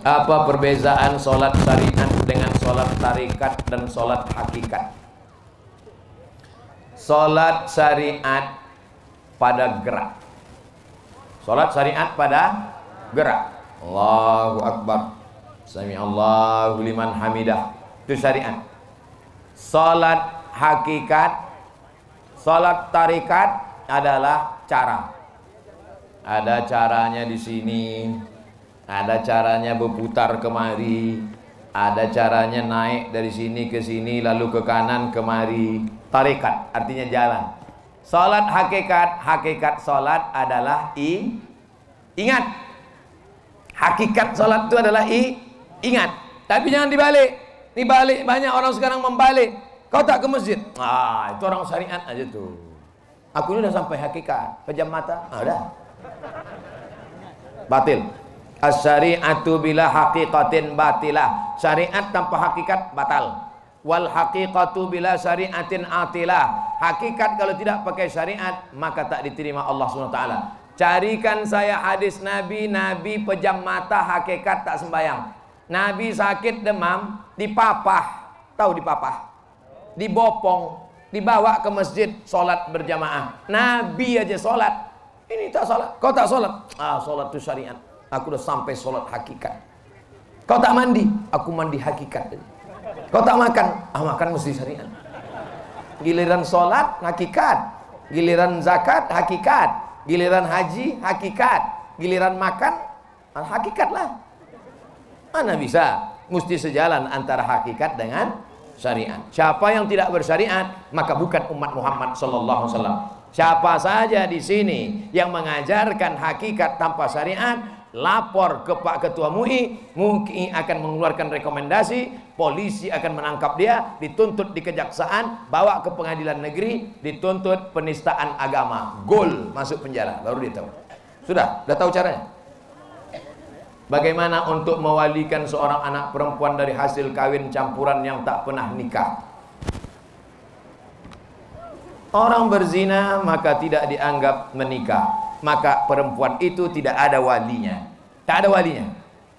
Apa perbedaan sholat syariat dengan sholat tarikat dan sholat hakikat? Sholat syariat pada gerak. Sholat syariat pada gerak. Allahu Akbar, Sami Allahu liman hamidah, itu syariat. Sholat hakikat, sholat tarikat adalah cara. Ada caranya di sini, ada caranya berputar kemari, ada caranya naik dari sini ke sini lalu ke kanan kemari. Tarikat artinya jalan. Salat hakikat, hakikat salat adalah ingat. Hakikat salat itu adalah ingat. Tapi jangan dibalik. Dibalik, banyak orang sekarang membalik. Kau tak ke masjid? Ah, itu orang syariat aja tuh. Aku ini udah sampai hakikat. Pejam mata, udah. Batil. As-syari'atu bila haqiqatin batilah. Syariat tanpa hakikat batal. Wal haqiqatu bila syari'atin atilah. Hakikat kalau tidak pakai syariat maka tak diterima Allah SWT. Carikan saya hadis Nabi, Nabi pejam mata hakikat tak sembayang. Nabi sakit demam, dipapah. Tahu dipapah? Dibopong, dibawa ke masjid, sholat berjamaah. Nabi aja sholat. Ini tak sholat, kau tak sholat. Ah, sholat itu syariat. Aku udah sampai sholat hakikat. Kau tak mandi, aku mandi hakikat. Kau tak makan, makan mesti syariat. Giliran sholat hakikat, giliran zakat hakikat, giliran haji hakikat, giliran makan hakikat lah. Mana bisa? Mesti sejalan antara hakikat dengan syariat. Siapa yang tidak bersyariat maka bukan umat Muhammad sallallahu alaihi wasallam. Siapa saja di sini yang mengajarkan hakikat tanpa syariat, lapor ke Pak Ketua MUI, MUI akan mengeluarkan rekomendasi, polisi akan menangkap dia, dituntut di kejaksaan, bawa ke pengadilan negeri, dituntut penistaan agama, gol, masuk penjara, baru dia tahu. Sudah tahu caranya. Bagaimana untuk mewalikan seorang anak perempuan dari hasil kawin campuran yang tak pernah nikah? Orang berzina maka tidak dianggap menikah, maka perempuan itu tidak ada walinya. Tak ada walinya.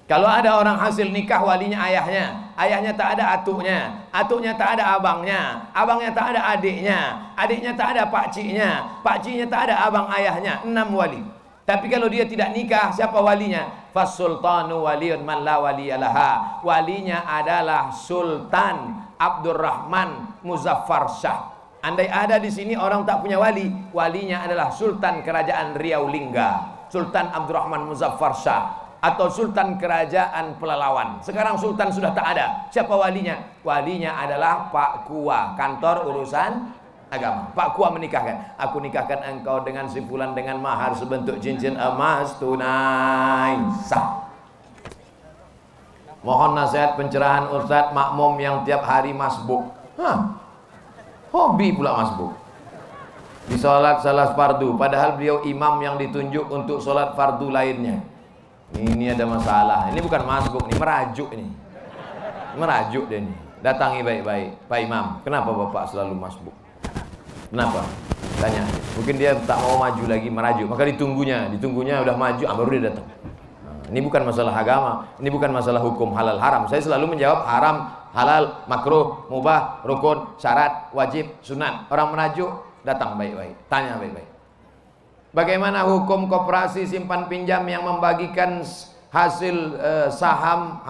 Kalau ada orang hasil nikah, walinya ayahnya, ayahnya tak ada atuknya, atuknya tak ada abangnya, abangnya tak ada adiknya, adiknya tak ada pakciknya, pakciknya tak ada abang ayahnya. 6 wali. Tapi kalau dia tidak nikah, siapa walinya? Fasultanu waliyun man la waliyalaha. Walinya adalah Sultan Abdurrahman Muzaffar Shah. Andai ada di sini orang tak punya wali, walinya adalah Sultan Kerajaan Riau Lingga, Sultan Abdurrahman Muzaffar Shah, atau Sultan Kerajaan Pelalawan. Sekarang Sultan sudah tak ada. Siapa walinya? Walinya adalah Pak Kua, kantor urusan agama. Pak Kua menikahkan. Aku nikahkan engkau dengan si fulan dengan mahar sebentuk cincin emas tunai sah. Mohon nasihat pencerahan Ustadz makmum yang tiap hari masbuk. Hobi pula masbuk. Di sholat salah fardu, padahal beliau imam yang ditunjuk untuk sholat fardu lainnya. Ini ada masalah. Ini bukan masbuk, ini merajuk ini. Merajuk dia ini. Datangi baik-baik. Pak Imam, kenapa Bapak selalu masbuk? Kenapa? Tanya. Mungkin dia tak mau maju lagi, merajuk. Maka ditunggunya udah maju, baru dia datang. Ini bukan masalah agama, ini bukan masalah hukum halal haram. Saya selalu menjawab haram, halal, makruh, mubah, rukun, syarat, wajib, sunat. Orang merajuk datang baik-baik, tanya baik-baik. Bagaimana hukum koperasi simpan pinjam yang membagikan hasil saham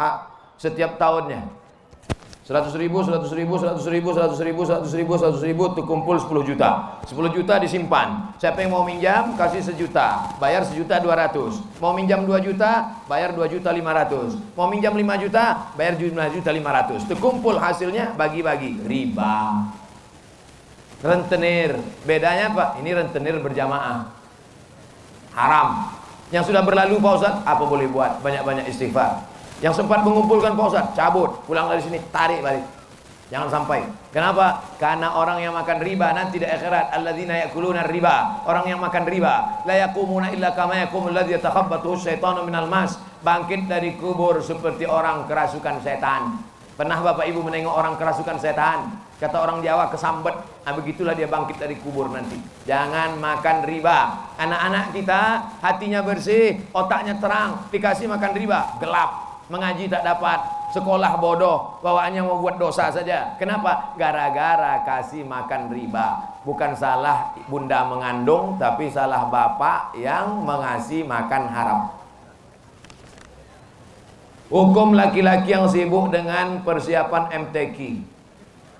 setiap tahunnya? 100.000, 100.000, 100.000, 100.000, 100.000, 100.000, itu kumpul 10 juta. 10 juta disimpan. Siapa yang mau minjam, kasih 1 juta, bayar 1.200.000. Mau minjam 2 juta, bayar 2.500.000. Mau minjam 5 juta, bayar 5.500.000. Itu kumpul hasilnya, bagi-bagi. Riba. Rentenir. Bedanya apa? Ini rentenir berjamaah. Haram. Yang sudah berlalu Pak Ustadz, apa boleh buat? Banyak-banyak istighfar. Yang sempat mengumpulkan Pak Ustadz, cabut, pulang dari sini, tarik balik. Jangan sampai. Kenapa? Karena orang yang makan riba nanti di akhirat, alladzina yakuluna riba, orang yang makan riba, la yaqumuna illa kama yaqumul ladzi yatakhabbathu syaitanu minal mas, bangkit dari kubur seperti orang kerasukan setan. Pernah Bapak Ibu menengok orang kerasukan setan? Kata orang Jawa, kesambet. Begitulah dia bangkit dari kubur nanti. Jangan makan riba. Anak-anak kita hatinya bersih, otaknya terang, dikasih makan riba, gelap. mengaji tak dapat, sekolah bodoh, bawaannya mau buat dosa saja. Kenapa? Gara-gara kasih makan riba. Bukan salah bunda mengandung, tapi salah bapak yang mengasih makan haram. Hukum laki-laki yang sibuk dengan persiapan MTQ,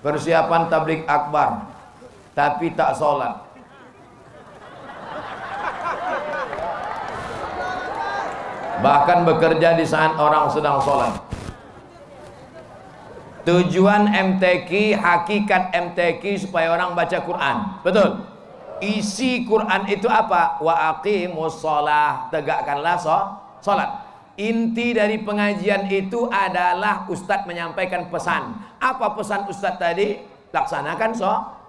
persiapan tabligh akbar, tapi tak sholat. Bahkan bekerja di saat orang sedang sholat. Tujuan MTQ, hakikat MTQ supaya orang baca Quran. Betul? Isi Quran itu apa? Wa aqimus sholah, tegakkanlah sholat. Inti dari pengajian itu adalah Ustadz menyampaikan pesan. Apa pesan Ustadz tadi? Laksanakan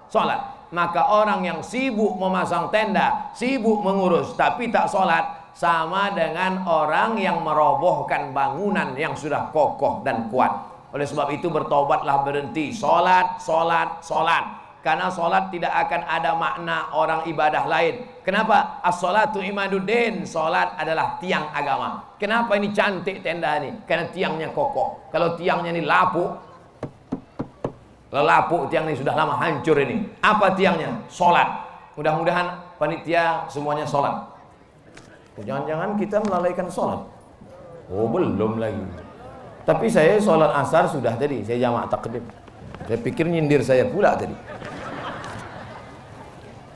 sholat. Maka orang yang sibuk memasang tenda, sibuk mengurus, tapi tak sholat, sama dengan orang yang merobohkan bangunan yang sudah kokoh dan kuat. Oleh sebab itu bertobatlah, berhenti sholat. Karena sholat tidak akan ada makna orang ibadah lain. Kenapa? As-sholatu imaduddin. Sholat adalah tiang agama. Kenapa ini cantik tenda ini? Karena tiangnya kokoh. Kalau tiangnya ini lapuk, tiang ini sudah lama hancur ini. Apa tiangnya? Sholat. Mudah-mudahan panitia semuanya sholat. Jangan-jangan kita melalaikan sholat. Oh, belum lagi. Tapi saya sholat asar sudah tadi. Saya jamak takdim. Saya pikir nyindir saya pula tadi.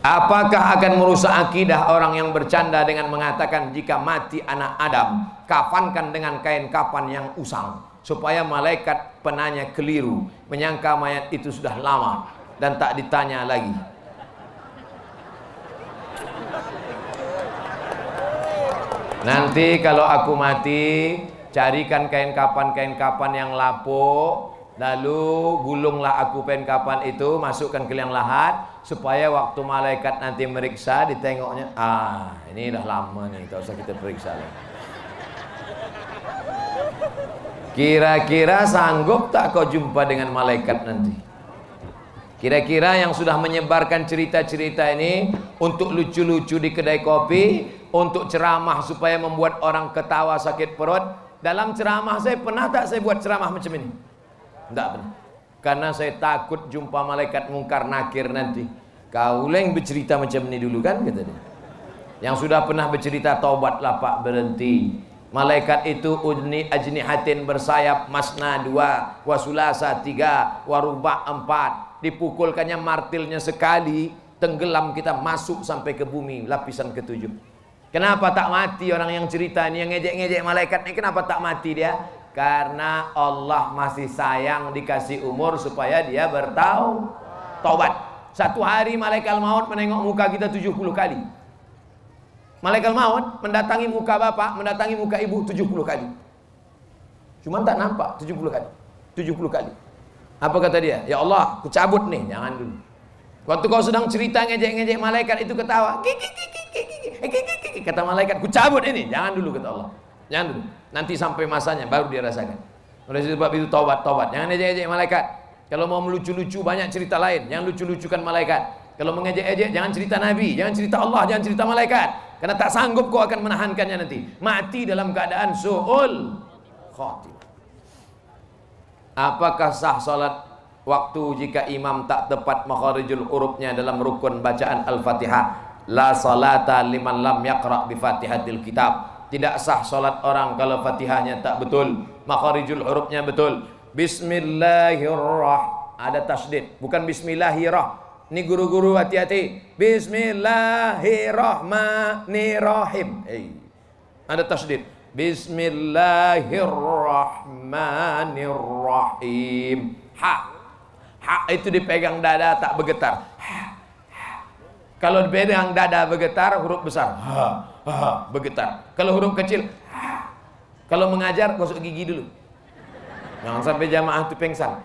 Apakah akan merusak akidah orang yang bercanda dengan mengatakan jika mati anak Adam, kafankan dengan kain kafan yang usang, supaya malaikat penanya keliru, menyangka mayat itu sudah lama dan tak ditanya lagi. Nanti kalau aku mati, carikan kain kapan yang lapuk, lalu gulunglah aku kain kapan itu, masukkan ke liang lahat, supaya waktu malaikat nanti meriksa, ditengoknya, ini dah lama nih, tak usah kita periksa lagi. Kira-kira sanggup tak kau jumpa dengan malaikat nanti? Kira-kira yang sudah menyebarkan cerita-cerita ini untuk lucu-lucu di kedai kopi, untuk ceramah supaya membuat orang ketawa sakit perut. Dalam ceramah saya pernah tak saya buat ceramah macam ini? Tidak pernah. Karena saya takut jumpa malaikat mungkar nakir nanti. Kau yang bercerita macam ini dulu kan, kata dia. Yang sudah pernah bercerita, taubatlah Pak, berhenti. Malaikat itu ajnihatin, bersayap, masna 2, wasulasa 3, waruba 4. Dipukulkannya martilnya sekali, tenggelam kita masuk sampai ke bumi, lapisan ke-7. Kenapa tak mati orang yang cerita ini, yang ngejek-ngejek malaikat ini, kenapa tak mati dia? Karena Allah masih sayang, dikasih umur supaya dia bertaubat. Satu hari malaikat maut menengok muka kita 70 kali. Malaikat maut mendatangi muka bapak, mendatangi muka ibu 70 kali. Cuman tak nampak 70 kali. 70 kali. Apa kata dia? Ya Allah, ku cabut nih. Jangan dulu. Waktu kau sedang cerita ngejek-ngejek, malaikat itu ketawa. Kata malaikat, ku cabut ini. Jangan dulu, kata Allah. Jangan dulu. Nanti sampai masanya baru dia rasakan. Oleh sebab itu taubat. Jangan ngejek-ngejek malaikat. Kalau mau melucu-lucu banyak cerita lain. Jangan lucu-lucukan malaikat. Kalau mengejek-ejek jangan cerita Nabi, jangan cerita Allah, jangan cerita malaikat. Karena tak sanggup kau akan menahankannya nanti. Mati dalam keadaan su'ul khatimah. Apakah sah salat waktu jika imam tak tepat makharijul hurufnya dalam rukun bacaan Al-Fatihah? La salata liman lam yaqra bi Fatihatil kitab. Tidak sah salat orang kalau Fatihahnya tak betul, makharijul hurufnya betul. Bismillahirrahmanirrahim. Ada tasdid, bukan bismillahirrahmanirrahim. Ini guru-guru hati-hati. Bismillahirrahmanirrahim. Ada tasdid. Bismillahirrahmanirrahim. Ha itu dipegang dada tak bergetar. Kalau dipegang dada bergetar, huruf besar. Bergetar. Kalau huruf kecil, kalau mengajar gosok gigi dulu. Jangan sampai jamaah itu pengsan.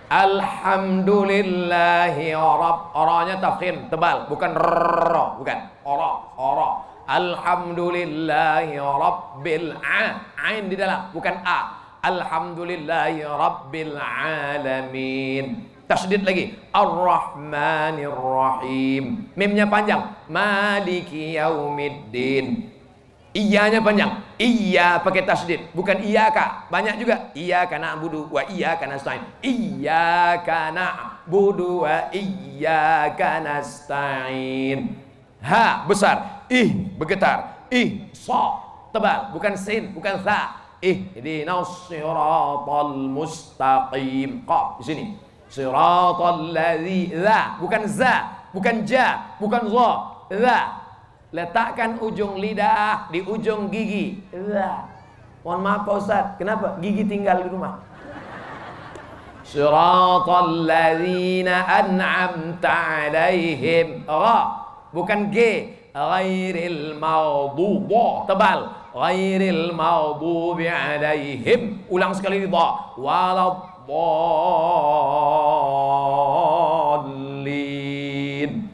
Alhamdulillahi Ra-nya tafkhim tebal, bukan Ra, bukan Ra. Alhamdulillahi Rabbil Ain di dalam, bukan A. Alhamdulillahi Rabbil Alamin. Tasdid lagi. Ar-Rahmanir Rahim. Mimnya panjang. Maliki Yaumiddin. Iyanya panjang. Iya pakai tasdid, bukan iyaka. Banyak juga iyyaka na'budu wa iyyaka nasta'in. Iyyaka na'budu wa iyyaka nasta'in. Ha besar, ih bergetar, ih so tebal, bukan sin, bukan sa. Ihdinas siratal mustaqim. Qaf di sini. Siratal ladzi, za, bukan za, bukan ja, bukan za, za. Letakkan ujung lidah di ujung gigi. Mohon maaf Pak Ustaz, kenapa? Gigi tinggal di rumah. Siratal ladzina an'amta alaihim. Ra, bukan G. Ghairil maghdubi, tebal. Ghairil maghdubi alaihim. Ulang sekali dha. Waladdallin.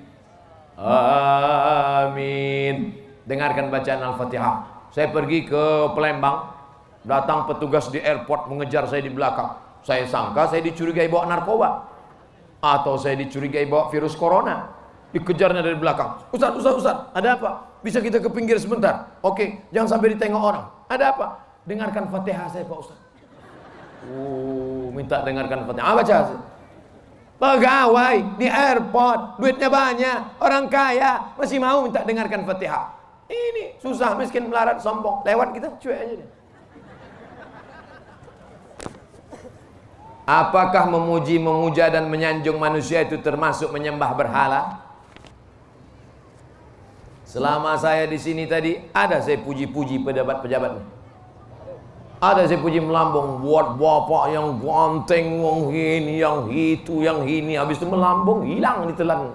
Amin. Dengarkan bacaan Al-Fatihah. Saya pergi ke Palembang, datang petugas di airport mengejar saya di belakang. Saya sangka saya dicurigai bawa narkoba, atau saya dicurigai bawa virus corona. Dikejarnya dari belakang. Ustaz, ada apa? Bisa kita ke pinggir sebentar? Oke, jangan sampai ditengok orang. Ada apa? Dengarkan Fatihah saya Pak Ustaz. Minta dengarkan Fatihah. Baca saya. Pegawai di airport, duitnya banyak, orang kaya, masih mau minta dengarkan Fatihah. Ini susah, miskin, melarat, sombong, lewat kita cuek aja deh. Apakah memuji, memuja dan menyanjung manusia itu termasuk menyembah berhala? Selama saya di sini tadi ada saya puji-puji pejabat-pejabatnya. Ada saya puji melambung, buat bapak yang ganteng, yang ini, yang itu, yang ini. Habis itu melambung, hilang ditelan.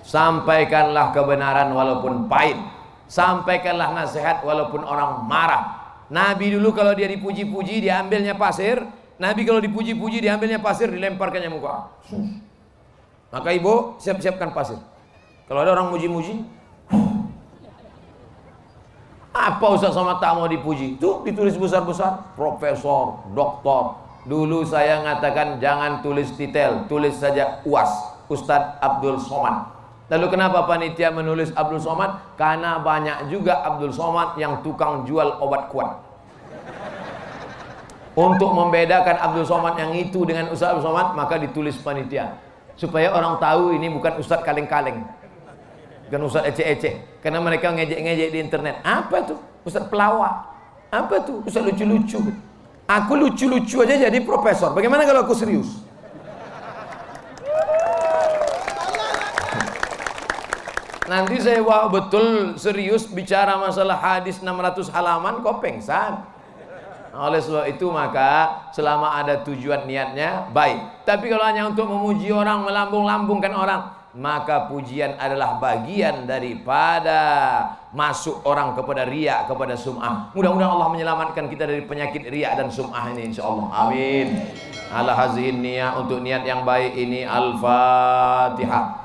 Sampaikanlah kebenaran walaupun pahit. Sampaikanlah nasihat walaupun orang marah. Nabi dulu kalau dia dipuji-puji, diambilnya pasir. Nabi kalau dipuji-puji, diambilnya pasir, dilemparkannya muka. Maka ibu, siap-siapkan pasir. Kalau ada orang muji-muji, apa Ustaz Somad tak mau dipuji? Tuh ditulis besar-besar, profesor, doktor. Dulu saya ngatakan jangan tulis titel, tulis saja UAS, Ustadz Abdul Somad. Lalu kenapa panitia menulis Abdul Somad? Karena banyak juga Abdul Somad yang tukang jual obat kuat. Untuk membedakan Abdul Somad yang itu dengan Ustadz Abdul Somad, maka ditulis panitia. Supaya orang tahu ini bukan Ustadz kaleng-kaleng, bukan Ustadz ecek-ecek. Karena mereka ngejek-ngejek di internet. Apa tuh? Ustadz pelawak. Apa tuh? Ustadz lucu-lucu. Aku lucu-lucu aja jadi profesor. Bagaimana kalau aku serius? Nanti saya wah betul serius bicara masalah hadis 600 halaman kok pengsan. Oleh sebab itu maka selama ada tujuan niatnya baik. Tapi kalau hanya untuk memuji orang, melambung-lambungkan orang, maka pujian adalah bagian daripada masuk orang kepada riya, kepada sum'ah. Mudah-mudahan Allah menyelamatkan kita dari penyakit riya dan sum'ah ini insyaallah. Amin. Ala hazihin niyah, untuk niat yang baik ini. Al-Fatihah.